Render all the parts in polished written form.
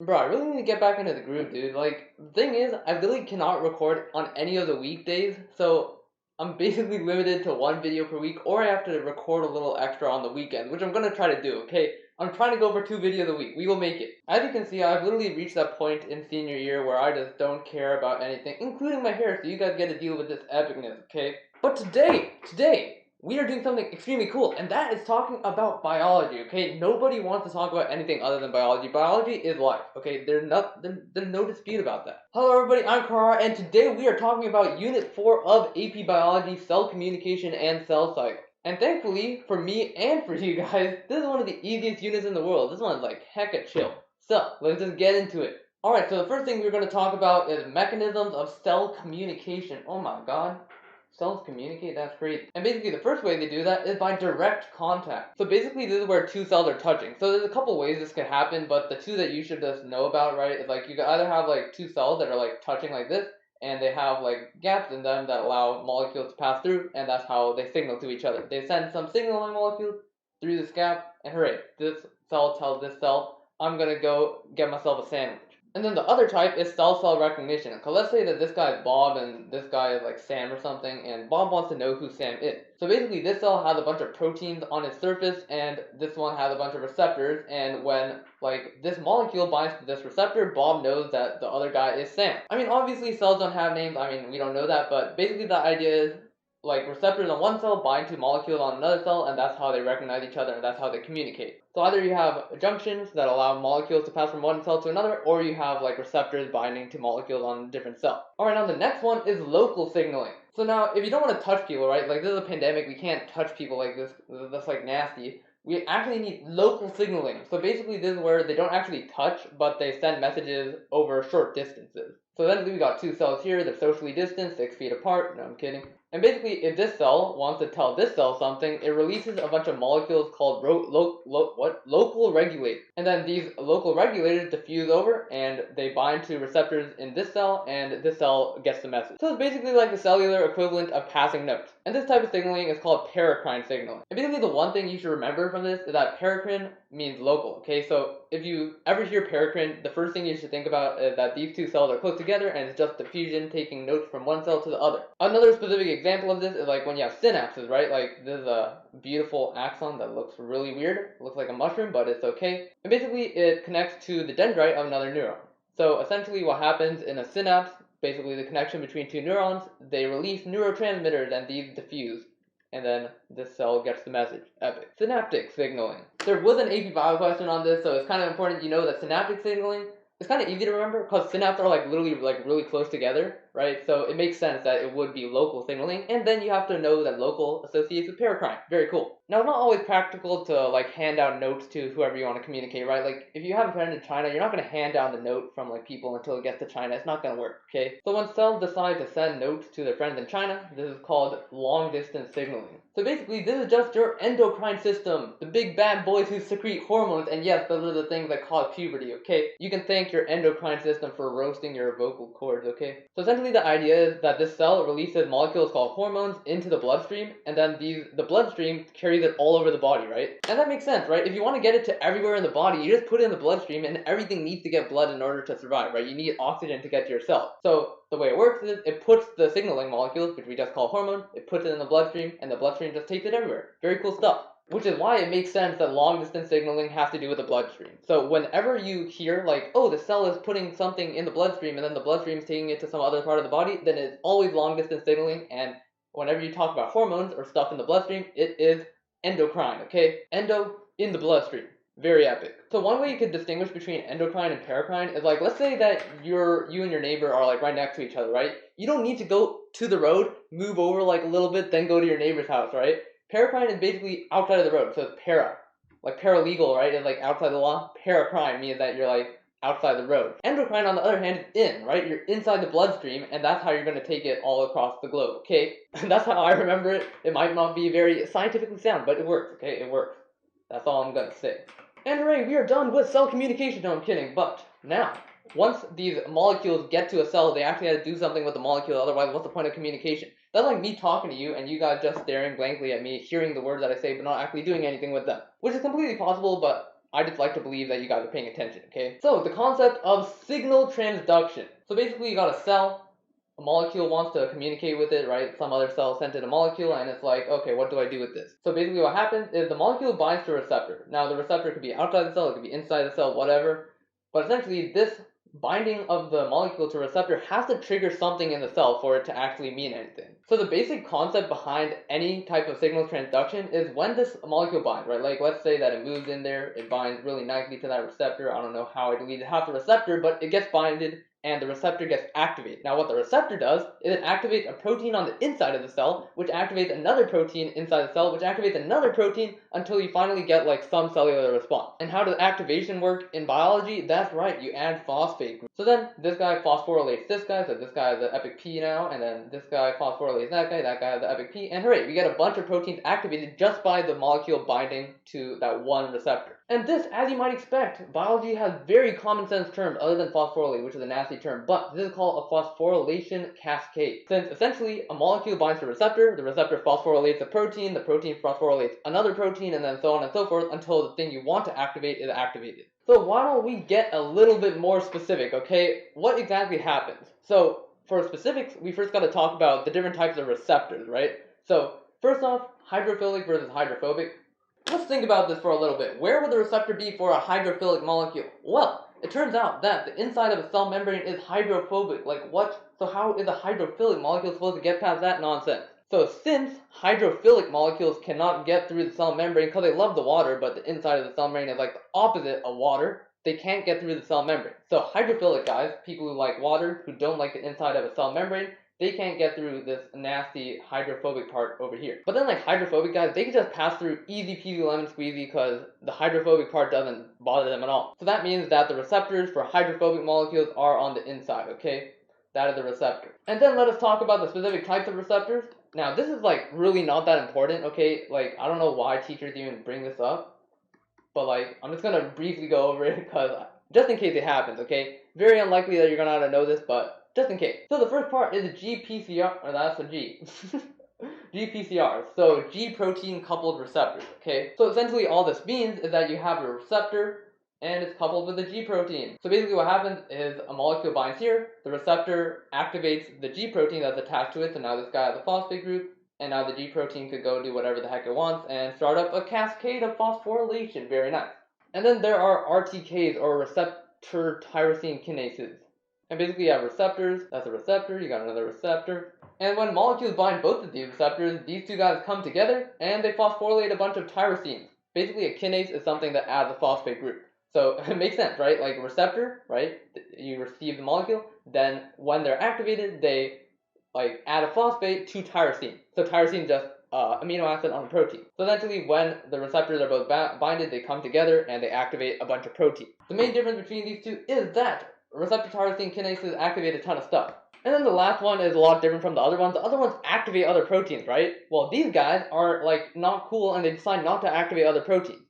Bro, I really need to get back into the groove, dude. Like, the thing is, I literally cannot record on any of the weekdays, so I'm basically limited to one video per week, or I have to record a little extra on the weekend, which I'm gonna try to do, okay? I'm trying to go for 2 videos a week. We will make it. As you can see, I've literally reached that point in senior year where I just don't care about anything, including my hair, so you guys get to deal with this epicness, okay? But today, we are doing something extremely cool, and that is talking about biology, okay? Nobody wants to talk about anything other than biology. Biology is life, okay? There's no dispute about that. Hello everybody, I'm Kara, and today we are talking about Unit 4 of AP Biology, Cell Communication and Cell Cycle. And thankfully, for me and for you guys, this is one of the easiest units in the world. This one's like hecka chill. So, let's just get into it. Alright, so the first thing we're going to talk about is mechanisms of cell communication. Oh my god. Cells communicate? That's great. And basically the first way they do that is by direct contact. So basically this is where two cells are touching. So there's a couple ways this could happen, but the two that you should just know about, right, is like you could either have like two cells that are like touching like this, and they have like gaps in them that allow molecules to pass through, and that's how they signal to each other. They send some signaling molecules through this gap, and hooray, this cell tells this cell, I'm gonna go get myself a sandwich. And then the other type is cell-cell recognition. Because let's say that this guy is Bob and this guy is like Sam or something, and Bob wants to know who Sam is. So basically this cell has a bunch of proteins on its surface, and this one has a bunch of receptors, and when like this molecule binds to this receptor, Bob knows that the other guy is Sam. I mean, obviously cells don't have names, I mean, we don't know that, but basically the idea is like receptors on one cell bind to molecules on another cell, and that's how they recognize each other, and that's how they communicate. So either you have junctions that allow molecules to pass from one cell to another, or you have like receptors binding to molecules on a different cell. Alright, now the next one is local signaling. So now, if you don't want to touch people, right, like this is a pandemic, we can't touch people like this, that's like nasty. We actually need local signaling. So basically this is where they don't actually touch, but they send messages over short distances. So then we got two cells here, they're socially distant, 6 feet apart, no I'm kidding. And basically, if this cell wants to tell this cell something, it releases a bunch of molecules called local regulators. And then these local regulators diffuse over, and they bind to receptors in this cell, and this cell gets the message. So it's basically like the cellular equivalent of passing notes. And this type of signaling is called paracrine signaling. And basically the one thing you should remember from this is that paracrine means local, okay? So if you ever hear paracrine, the first thing you should think about is that these two cells are close together, and it's just diffusion taking notes from one cell to the other. Another specific example of this is like when you have synapses, right? Like this is a beautiful axon that looks really weird. It looks like a mushroom, but it's okay. And basically it connects to the dendrite of another neuron. So essentially what happens in a synapse, basically the connection between two neurons, they release neurotransmitters and these diffuse. And then this cell gets the message. Epic. Synaptic signaling. There was an AP Bio question on this, so it's kind of important you know that synaptic signaling is kind of easy to remember because synapses are like literally like really close together, right? So it makes sense that it would be local signaling, and then you have to know that local associates with paracrine. Very cool. Now, it's not always practical to like hand out notes to whoever you want to communicate, right? Like if you have a friend in China, you're not going to hand down the note from like people until it gets to China. It's not going to work, okay? So when cells decide to send notes to their friends in China, this is called long distance signaling. So basically, this is just your endocrine system, the big bad boys who secrete hormones, and yes, those are the things that cause puberty, okay? You can thank your endocrine system for roasting your vocal cords, okay? So essentially the idea is that this cell releases molecules called hormones into the bloodstream, and then the bloodstream carries it all over the body, right? And that makes sense, right? If you want to get it to everywhere in the body, you just put it in the bloodstream, and everything needs to get blood in order to survive, right? You need oxygen to get to your cell. So the way it works is it puts the signaling molecules, which we just call hormones, it puts it in the bloodstream, and the bloodstream just takes it everywhere. Very cool stuff. Which is why it makes sense that long distance signaling has to do with the bloodstream. So whenever you hear like, oh, the cell is putting something in the bloodstream and then the bloodstream is taking it to some other part of the body, then it's always long distance signaling. And whenever you talk about hormones or stuff in the bloodstream, it is endocrine, okay? Endo in the bloodstream. Very epic. So one way you could distinguish between endocrine and paracrine is like, let's say that you and your neighbor are like right next to each other, right? You don't need to go to the road, move over like a little bit, then go to your neighbor's house, right? Paracrine is basically outside of the road, so it's para. Like paralegal, right? It's like outside the law. Paracrine means that you're like outside the road. Endocrine, on the other hand, is in, right? You're inside the bloodstream, and that's how you're going to take it all across the globe, okay? That's how I remember it. It might not be very scientifically sound, but it works, okay? It works. That's all I'm going to say. And hooray, we are done with cell communication. No, I'm kidding. But now, once these molecules get to a cell, they actually have to do something with the molecule. Otherwise, what's the point of communication? That's like me talking to you and you guys just staring blankly at me, hearing the words that I say, but not actually doing anything with them. Which is completely possible, but I just like to believe that you guys are paying attention, okay? So, the concept of signal transduction. So basically you got a cell, a molecule wants to communicate with it, right? Some other cell sent it a molecule, and it's like, okay, what do I do with this? So basically what happens is the molecule binds to a receptor. Now the receptor could be outside the cell, it could be inside the cell, whatever. But essentially this binding of the molecule to a receptor has to trigger something in the cell for it to actually mean anything. So the basic concept behind any type of signal transduction is when this molecule binds, right? Like let's say that it moves in there, it binds really nicely to that receptor. I don't know how I deleted half the receptor, but it gets binded and the receptor gets activated. Now what the receptor does is it activates a protein on the inside of the cell, which activates another protein inside the cell, which activates another protein until you finally get like some cellular response. And how does activation work in biology? That's right, you add phosphate groups. So then this guy phosphorylates this guy, so this guy has the epic P now, and then this guy phosphorylates that guy has the epic P, and hooray, we get a bunch of proteins activated just by the molecule binding to that one receptor. And this, as you might expect, biology has very common sense terms other than phosphorylate, which is a nasty term, but this is called a phosphorylation cascade. Since essentially a molecule binds to a receptor, the receptor phosphorylates the protein phosphorylates another protein, and then so on and so forth until the thing you want to activate is activated. So why don't we get a little bit more specific, okay? What exactly happens? So for specifics, we first got to talk about the different types of receptors, right? So first off, hydrophilic versus hydrophobic. Let's think about this for a little bit. Where would the receptor be for a hydrophilic molecule? Well, it turns out that the inside of a cell membrane is hydrophobic. Like what? So how is a hydrophilic molecule supposed to get past that nonsense? So since hydrophilic molecules cannot get through the cell membrane because they love the water, but the inside of the cell membrane is like the opposite of water, they can't get through the cell membrane. So hydrophilic guys, people who like water, who don't like the inside of a cell membrane, they can't get through this nasty hydrophobic part over here. But then like hydrophobic guys, they can just pass through easy peasy lemon squeezy because the hydrophobic part doesn't bother them at all. So that means that the receptors for hydrophobic molecules are on the inside, okay? That is the receptor. And then let us talk about the specific types of receptors. Now this is like really not that important, okay? Like I don't know why teachers even bring this up, but like I'm just gonna briefly go over it because just in case it happens, okay? Very unlikely that you're gonna know this, but just in case. So the first part is a GPCR, or that's a G. GPCRs, so G protein coupled receptors, okay? So essentially all this means is that you have a receptor and it's coupled with a G protein. So basically what happens is a molecule binds here, the receptor activates the G protein that's attached to it, so now this guy has a phosphate group, and now the G protein could go do whatever the heck it wants and start up a cascade of phosphorylation. Very nice. And then there are RTKs, or receptor tyrosine kinases. And basically you have receptors, that's a receptor, you got another receptor. And when molecules bind both of these receptors, these two guys come together and they phosphorylate a bunch of tyrosines. Basically a kinase is something that adds a phosphate group. So it makes sense, right? Like a receptor, right? You receive the molecule, then when they're activated, they like add a phosphate to tyrosine. So tyrosine is just amino acid on a protein. So essentially when the receptors are both binded, they come together and they activate a bunch of protein. The main difference between these two is that receptor tyrosine kinases activate a ton of stuff. And then the last one is a lot different from the other ones. The other ones activate other proteins, right? Well, these guys are like not cool and they decide not to activate other proteins.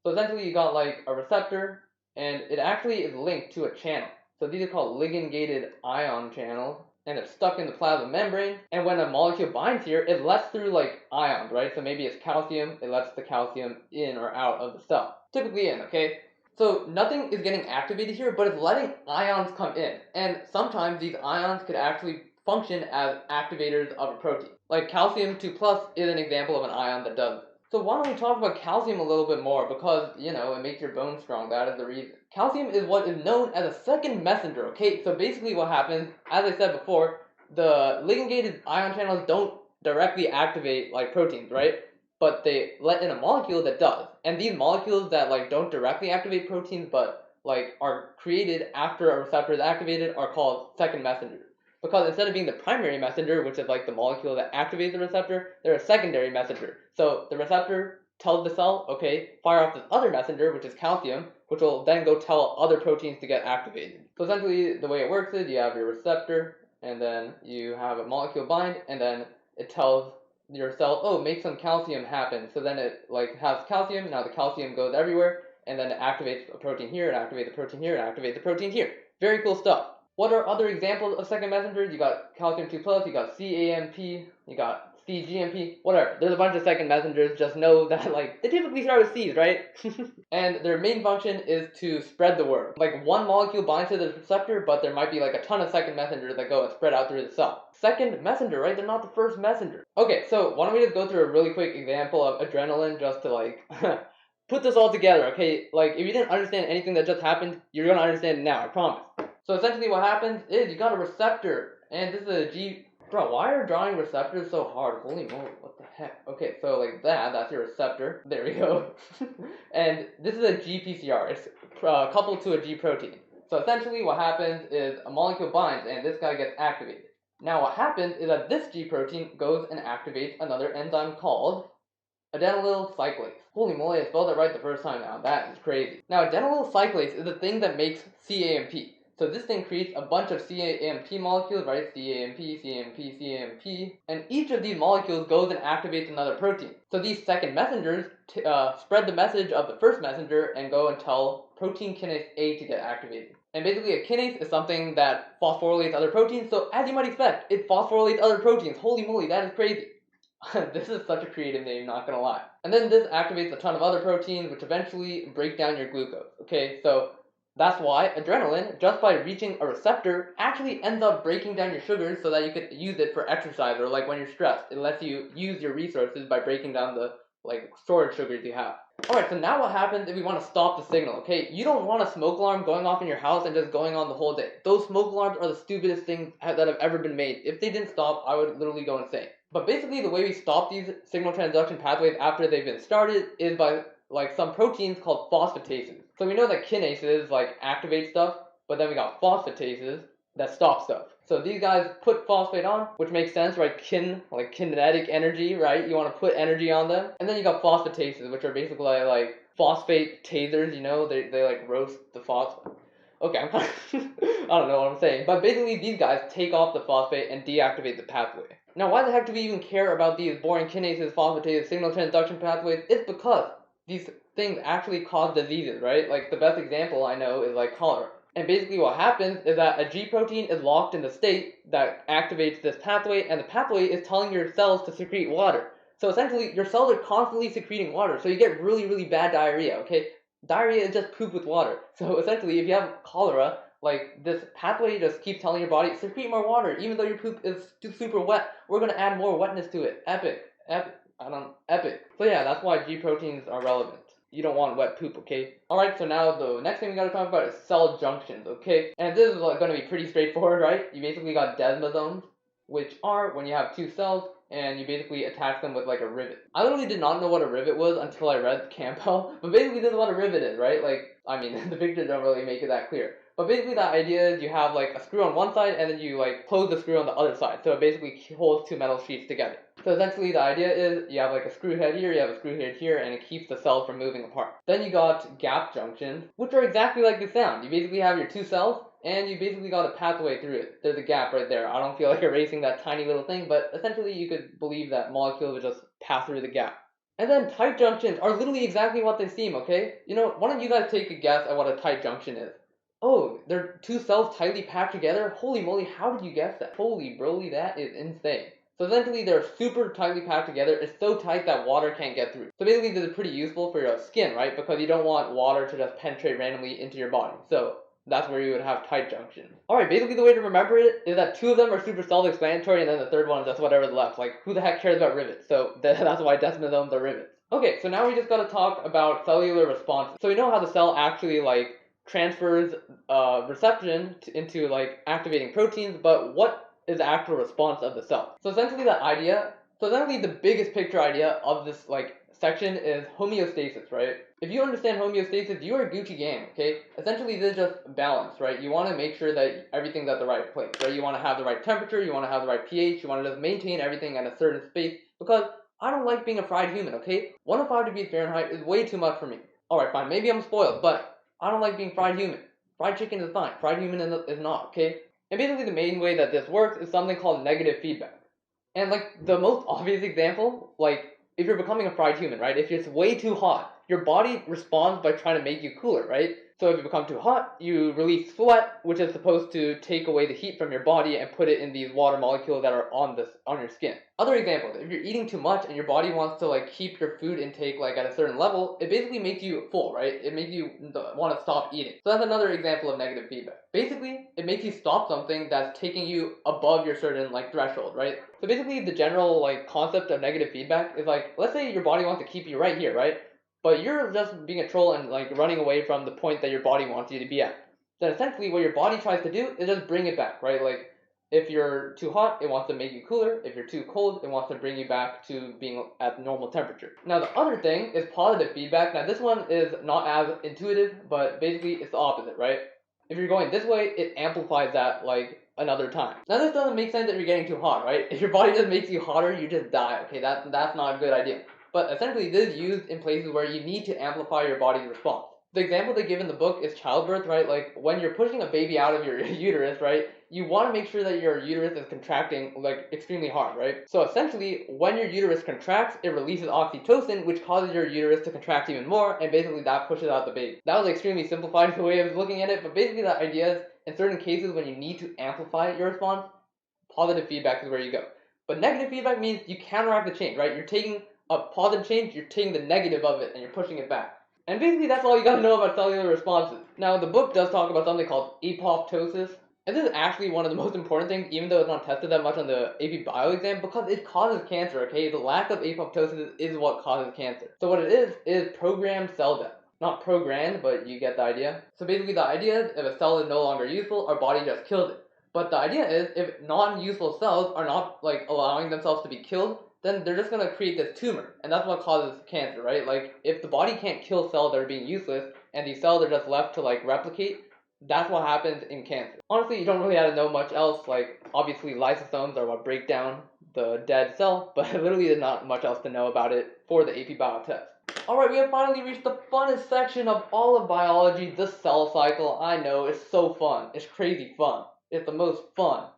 So essentially you got like a receptor and it actually is linked to a channel. So these are called ligand-gated ion channels and it's stuck in the plasma membrane. And when a molecule binds here, it lets through like ions, right? So maybe it's calcium, it lets the calcium in or out of the cell. Typically in, okay? So nothing is getting activated here, but it's letting ions come in. And sometimes these ions could actually function as activators of a protein. Like calcium 2+ is an example of an ion that does it. So why don't we talk about calcium a little bit more, because, you know, it makes your bones strong, that is the reason. Calcium is what is known as a second messenger, okay? So basically what happens, as I said before, the ligand-gated ion channels don't directly activate like proteins, right? But they let in a molecule that does. And these molecules that like don't directly activate proteins but like are created after a receptor is activated are called second messengers. Because instead of being the primary messenger, which is like the molecule that activates the receptor, they're a secondary messenger. So the receptor tells the cell, okay, fire off this other messenger, which is calcium, which will then go tell other proteins to get activated. So essentially the way it works is you have your receptor, and then you have a molecule bind, and then it tells your cell, oh, make some calcium happen. So then it like has calcium, now the calcium goes everywhere, and then it activates a protein here, it activates a protein here, it activates a protein here. Very cool stuff. What are other examples of second messengers? You got calcium 2+, you got CAMP, you got C, G, and P, whatever. There's a bunch of second messengers, just know that, like, they typically start with C's, right? And their main function is to spread the word. Like, one molecule binds to the receptor, but there might be, like, a ton of second messengers that go and spread out through the cell. Second messenger, right? They're not the first messenger. Okay, so why don't we just go through a really quick example of adrenaline just to, like, put this all together, okay? Like, if you didn't understand anything that just happened, you're gonna understand it now, I promise. So essentially what happens is you got a receptor, and this is a G... Bro, why are drawing receptors so hard? Holy moly, what the heck? Okay, so like that's your receptor. There we go. And this is a GPCR. It's coupled to a G protein. So essentially what happens is a molecule binds, and this guy gets activated. Now what happens is that this G protein goes and activates another enzyme called adenylyl cyclase. Holy moly, I spelled it right the first time now. That is crazy. Now adenylyl cyclase is the thing that makes CAMP. So this thing creates a bunch of CAMP molecules, right? CAMP, CAMP, CAMP, and each of these molecules goes and activates another protein. So these second messengers spread the message of the first messenger and go and tell protein kinase A to get activated. And basically a kinase is something that phosphorylates other proteins, so as you might expect, it phosphorylates other proteins. Holy moly, that is crazy. This is such a creative name, not gonna lie. And then this activates a ton of other proteins, which eventually break down your glucose. Okay, so that's why adrenaline, just by reaching a receptor, actually ends up breaking down your sugars so that you could use it for exercise or like when you're stressed. It lets you use your resources by breaking down the like storage sugars you have. Alright, so now what happens if we want to stop the signal, okay? You don't want a smoke alarm going off in your house and just going on the whole day. Those smoke alarms are the stupidest things that have ever been made. If they didn't stop, I would literally go insane. But basically the way we stop these signal transduction pathways after they've been started is by like some proteins called phosphatases. So we know that kinases like activate stuff, but then we got phosphatases that stop stuff. So these guys put phosphate on, which makes sense, right? Like kinetic energy, right? You want to put energy on them. And then you got phosphatases, which are basically like phosphate tasers, you know? They like roast the phosphate. Okay, I'm kind of I don't know what I'm saying. But basically these guys take off the phosphate and deactivate the pathway. Now why the heck do we even care about these boring kinases, phosphatases, signal transduction pathways? It's because these things actually cause diseases, right? Like the best example I know is like cholera. And basically what happens is that a G protein is locked in the state that activates this pathway, and the pathway is telling your cells to secrete water. So essentially your cells are constantly secreting water, so you get really, really bad diarrhea, okay? Diarrhea is just poop with water. So essentially if you have cholera, like this pathway just keeps telling your body, secrete more water, even though your poop is super wet. We're gonna add more wetness to it. Epic. Epic. So yeah, that's why G proteins are relevant. You don't want wet poop, okay? Alright, so now the next thing we gotta talk about is cell junctions, okay? And this is gonna be pretty straightforward, right? You basically got desmosomes, which are when you have two cells, and you basically attach them with like a rivet. I literally did not know what a rivet was until I read Campbell, but basically this is what a rivet is, right? Like, I mean, the pictures don't really make it that clear. But basically the idea is you have like a screw on one side and then you like close the screw on the other side. So it basically holds two metal sheets together. So essentially the idea is you have like a screw head here, you have a screw head here, and it keeps the cells from moving apart. Then you got gap junctions, which are exactly like the sound. You basically have your two cells and you basically got a pathway through it. There's a gap right there. I don't feel like erasing that tiny little thing, but essentially you could believe that molecules would just pass through the gap. And then tight junctions are literally exactly what they seem, okay? You know, why don't you guys take a guess at what a tight junction is? Oh, they're two cells tightly packed together? Holy moly, how did you guess that? Holy broly, that is insane. So essentially they're super tightly packed together. It's so tight that water can't get through. So basically this is pretty useful for your skin, right? Because you don't want water to just penetrate randomly into your body. So that's where you would have tight junctions. Alright, basically the way to remember it is that two of them are super self-explanatory and then the third one is just whatever's left. Like, who the heck cares about rivets? So that's why desmosomes are rivets. Okay, so now we just gotta talk about cellular response. So we know how the cell actually like transfers reception into like activating proteins, but what is the actual response of the cell? So essentially the biggest picture idea of this like section is homeostasis, right? If you understand homeostasis, you are Gucci gang, okay? Essentially this is just balance, right? You want to make sure that everything's at the right place, right? You want to have the right temperature, you want to have the right pH, you want to just maintain everything at a certain space, because I don't like being a fried human, okay? 105 degrees Fahrenheit is way too much for me. Alright, fine, maybe I'm spoiled, but I don't like being fried human. Fried chicken is fine. Fried human is not, okay? And basically the main way that this works is something called negative feedback. And like the most obvious example, like if you're becoming a fried human, right? If it's way too hot, your body responds by trying to make you cooler, right? So if you become too hot, you release sweat, which is supposed to take away the heat from your body and put it in these water molecules that are on your skin. Other examples, if you're eating too much and your body wants to like keep your food intake like at a certain level, it basically makes you full, right? It makes you want to stop eating. So that's another example of negative feedback. Basically, it makes you stop something that's taking you above your certain like threshold, right? So basically the general like concept of negative feedback is like, let's say your body wants to keep you right here, right? But you're just being a troll and like running away from the point that your body wants you to be at. Then essentially what your body tries to do is just bring it back, right? Like if you're too hot, it wants to make you cooler. If you're too cold, it wants to bring you back to being at normal temperature. Now the other thing is positive feedback. Now this one is not as intuitive, but basically it's the opposite, right? If you're going this way, it amplifies that like another time. Now this doesn't make sense if you're getting too hot, right? If your body just makes you hotter, you just die. Okay, that's not a good idea. But essentially this is used in places where you need to amplify your body's response. The example they give in the book is childbirth, right? Like when you're pushing a baby out of your uterus, right? You want to make sure that your uterus is contracting like extremely hard, right? So essentially when your uterus contracts, it releases oxytocin, which causes your uterus to contract even more, and basically that pushes out the baby. That was extremely simplified the way I was looking at it, but basically the idea is in certain cases when you need to amplify your response, positive feedback is where you go. But negative feedback means you counteract the change, right? You're taking a positive change, you're taking the negative of it and you're pushing it back. And basically that's all you gotta know about cellular responses. Now the book does talk about something called apoptosis, and this is actually one of the most important things, even though it's not tested that much on the AP Bio exam, because it causes cancer, okay? The lack of apoptosis is what causes cancer. So what it is programmed cell death. Not programmed, but you get the idea. So basically the idea is if a cell is no longer useful, our body just kills it. But the idea is if non-useful cells are not like allowing themselves to be killed, then they're just gonna create this tumor, and that's what causes cancer, right? Like if the body can't kill cells that are being useless, and these cells are just left to like replicate, that's what happens in cancer. Honestly, you don't really have to know much else. Like obviously lysosomes are what break down the dead cell, but literally there's not much else to know about it for the AP Bio test. Alright, we have finally reached the funnest section of all of biology, the cell cycle. I know, it's so fun. It's crazy fun. It's the most fun.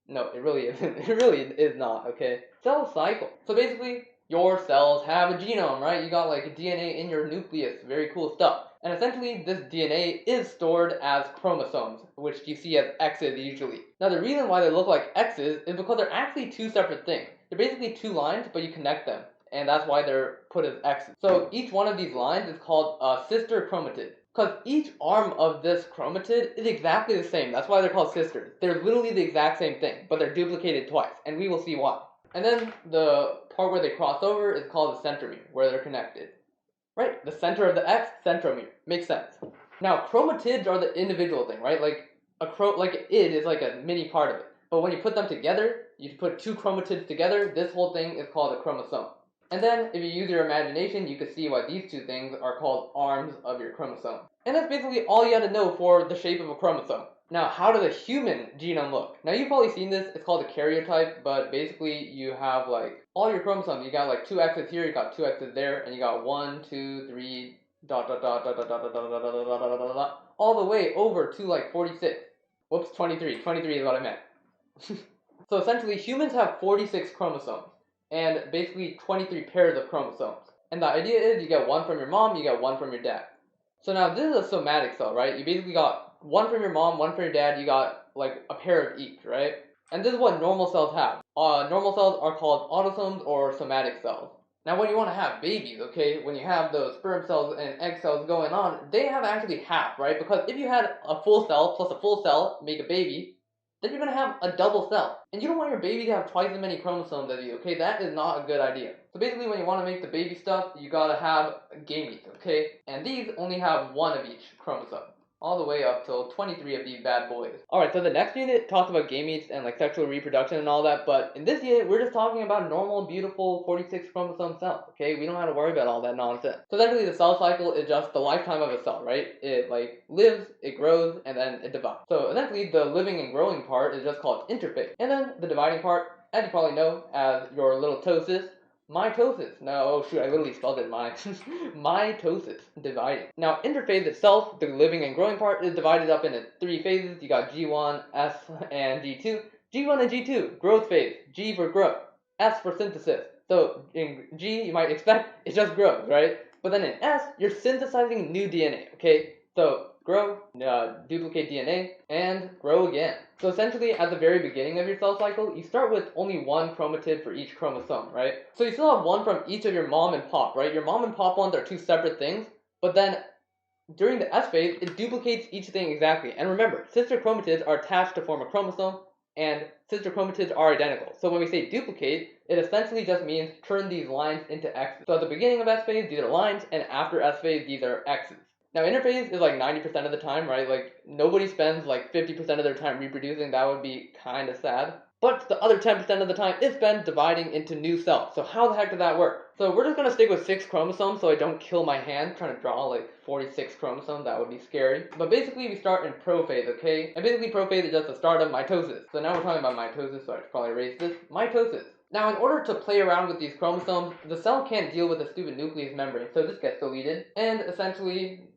No, it really isn't. It really is not, okay? Cell cycle. So basically, your cells have a genome, right? You got like a DNA in your nucleus. Very cool stuff. And essentially, this DNA is stored as chromosomes, which you see as X's usually. Now, the reason why they look like X's is because they're actually two separate things. They're basically two lines, but you connect them. And that's why they're put as X's. So each one of these lines is called a sister chromatid. Because each arm of this chromatid is exactly the same. That's why they're called sisters. They're literally the exact same thing, but they're duplicated twice, and we will see why. And then the part where they cross over is called the centromere, where they're connected. Right? The center of the X, centromere. Makes sense. Now, chromatids are the individual thing, right? Like it is like a mini part of it. But when you put them together, you put two chromatids together, this whole thing is called a chromosome. And then, if you use your imagination, you can see why these two things are called arms of your chromosome. And that's basically all you had to know for the shape of a chromosome. Now, how does a human genome look? Now, you've probably seen this. It's called a karyotype, but basically, you have like all your chromosomes. You got like two X's here, you got two X's there, and you got 1, 2, 3, dot, dot, dot, dot, dot, dot, dot, dot, dot, dot, dot, dot, dot, dot, all the way over to like 46. Whoops, 23. 23 is what I meant. So essentially, humans have 46 chromosomes. And basically 23 pairs of chromosomes. And the idea is you get one from your mom, you get one from your dad. So now this is a somatic cell, right? You basically got one from your mom, one from your dad, you got like a pair of each, right? And this is what normal cells have. Normal cells are called autosomes or somatic cells. Now when you want to have babies, okay, when you have those sperm cells and egg cells going on, they have actually half, right? Because if you had a full cell plus a full cell make a baby, then you're going to have a double cell. And you don't want your baby to have twice as many chromosomes as you, okay? That is not a good idea. So basically when you want to make the baby stuff, you got to have gametes, okay? And these only have one of each chromosome. All the way up till 23 of these bad boys. Alright, so the next unit talks about gametes and like sexual reproduction and all that, but in this unit, we're just talking about normal, beautiful 46 chromosome cells, okay? We don't have to worry about all that nonsense. So essentially the cell cycle is just the lifetime of a cell, right? It like lives, it grows, and then it divides. So essentially the living and growing part is just called interphase. And then the dividing part, as you probably know, as your little tosis, mitosis. No, oh shoot, I literally spelled it mitosis, dividing. Now, interphase itself, the living and growing part, is divided up into 3 phases. You got G1, S, and G2. G1 and G2, growth phase. G for growth, S for synthesis. So in G, you might expect it just grows, right? But then in S, you're synthesizing new DNA, okay? So grow, duplicate DNA, and grow again. So essentially, at the very beginning of your cell cycle, you start with only one chromatid for each chromosome, right? So you still have one from each of your mom and pop, right? Your mom and pop ones are two separate things, but then during the S phase, it duplicates each thing exactly. And remember, sister chromatids are attached to form a chromosome, and sister chromatids are identical. So when we say duplicate, it essentially just means turn these lines into X's. So at the beginning of S phase, these are lines, and after S phase, these are X's. Now interphase is like 90% of the time, right? Like nobody spends like 50% of their time reproducing. That would be kind of sad. But the other 10% of the time is spent dividing into new cells. So how the heck does that work? So we're just going to stick with 6 chromosomes so I don't kill my hand trying to draw like 46 chromosomes. That would be scary. But basically we start in prophase, okay? And basically prophase is just the start of mitosis. So now we're talking about mitosis, so I should probably erase this. Mitosis. Now in order to play around with these chromosomes, the cell can't deal with the stupid nucleus membrane. So this gets deleted. And essentially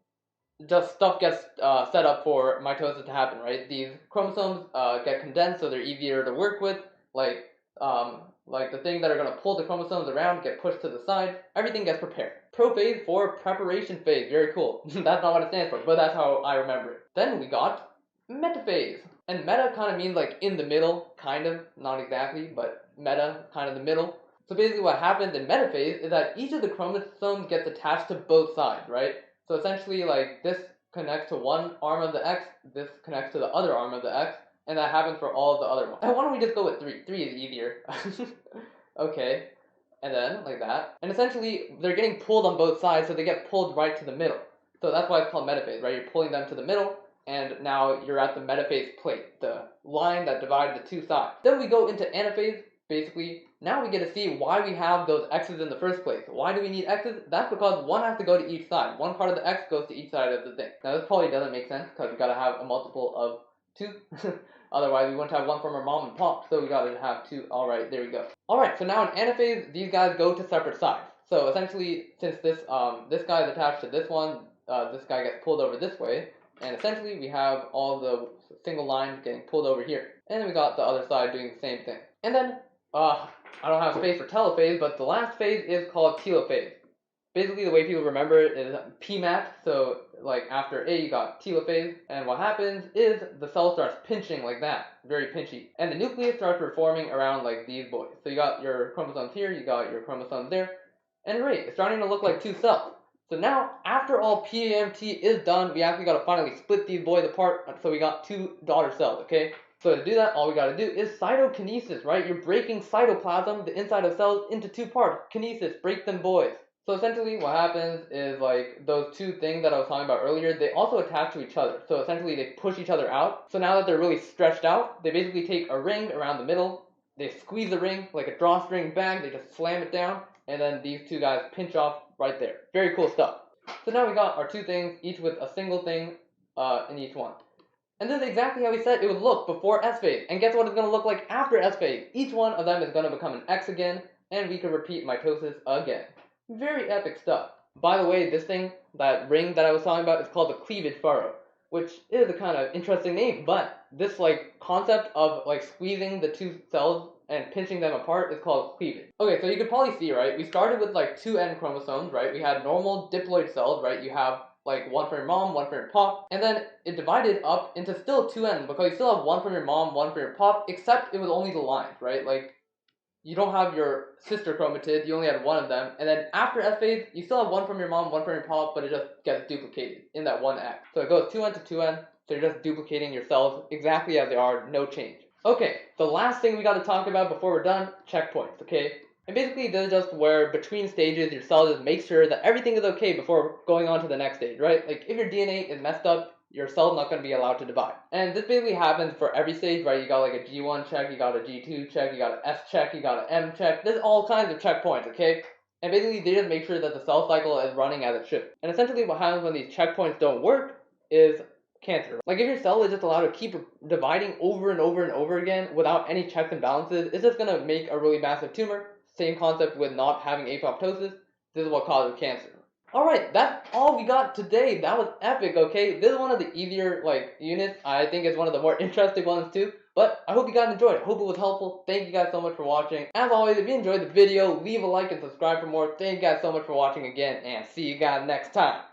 just stuff gets set up for mitosis to happen, right? These chromosomes get condensed so they're easier to work with, like the things that are going to pull the chromosomes around get pushed to the side. Everything gets prepared. Prophase for preparation phase. Very cool. That's not what it stands for, but that's how I remember it. Then we got metaphase. And meta kind of means like in the middle, kind of, not exactly, but meta, kind of the middle. So basically what happens in metaphase is that each of the chromosomes gets attached to both sides, right? So essentially, like, this connects to one arm of the X, this connects to the other arm of the X, and that happens for all of the other ones. And why don't we just go with 3? 3 is easier. Okay, and then, like that. And essentially, they're getting pulled on both sides, so they get pulled right to the middle. So that's why it's called metaphase, right? You're pulling them to the middle, and now you're at the metaphase plate, the line that divides the two sides. Then we go into anaphase. Basically, now we get to see why we have those X's in the first place. Why do we need X's? That's because one has to go to each side. One part of the X goes to each side of the thing. Now this probably doesn't make sense because we gotta have a multiple of 2. Otherwise we wouldn't have one from our mom and pop, so we gotta have 2. Alright, there we go. Alright, so now in anaphase, these guys go to separate sides. So essentially, since this guy is attached to this one, this guy gets pulled over this way, and essentially we have all the single lines getting pulled over here. And then we got the other side doing the same thing. And then I don't have space for telophase, but the last phase is called telophase. Basically, the way people remember it is PMAT, so like after A, you got telophase, and what happens is the cell starts pinching like that, very pinchy, and the nucleus starts reforming around like these boys. So you got your chromosomes here, you got your chromosomes there, and great, it's starting to look like 2 cells. So now, after all PAMT is done, we actually got to finally split these boys apart, so we got 2 daughter cells, okay? So to do that, all we gotta do is cytokinesis, right? You're breaking cytoplasm, the inside of cells, into 2 parts. Kinesis, break them boys. So essentially what happens is like those 2 things that I was talking about earlier, they also attach to each other. So essentially they push each other out. So now that they're really stretched out, they basically take a ring around the middle, they squeeze the ring like a drawstring bag, they just slam it down, and then these 2 guys pinch off right there. Very cool stuff. So now we got our 2 things, each with a single thing in each one. And this is exactly how we said it would look before S phase. And guess what it's going to look like after S phase? Each one of them is going to become an X again, and we can repeat mitosis again. Very epic stuff. By the way, this thing, that ring that I was talking about, is called the cleavage furrow, which is a kind of interesting name, but this like concept of like squeezing the 2 cells and pinching them apart is called cleavage. Okay, so you can probably see, right? We started with like 2 N chromosomes, right? We had normal diploid cells, right? You have like one from your mom, one from your pop, and then it divided up into still 2 N's because you still have one from your mom, one from your pop, except it was only the lines, right? Like, you don't have your sister chromatid, you only had one of them, and then after S phase, you still have one from your mom, one from your pop, but it just gets duplicated in that one X. So it goes 2N to 2N, so you're just duplicating your cells exactly as they are, no change. Okay, the last thing we got to talk about before we're done, checkpoints, okay? And basically, this is just where between stages, your cell just makes sure that everything is okay before going on to the next stage, right? Like, if your DNA is messed up, your cell's not going to be allowed to divide. And this basically happens for every stage, right? You got like a G1 check, you got a G2 check, you got an S check, you got an M check. There's all kinds of checkpoints, okay? And basically, they just make sure that the cell cycle is running as it should. And essentially, what happens when these checkpoints don't work is cancer. Like, if your cell is just allowed to keep dividing over and over and over again without any checks and balances, it's just going to make a really massive tumor. Same concept with not having apoptosis. This is what causes cancer. Alright, that's all we got today. That was epic, okay? This is one of the easier, like, units. I think it's one of the more interesting ones, too. But I hope you guys enjoyed it. Hope it was helpful. Thank you guys so much for watching. As always, if you enjoyed the video, leave a like and subscribe for more. Thank you guys so much for watching again, and see you guys next time.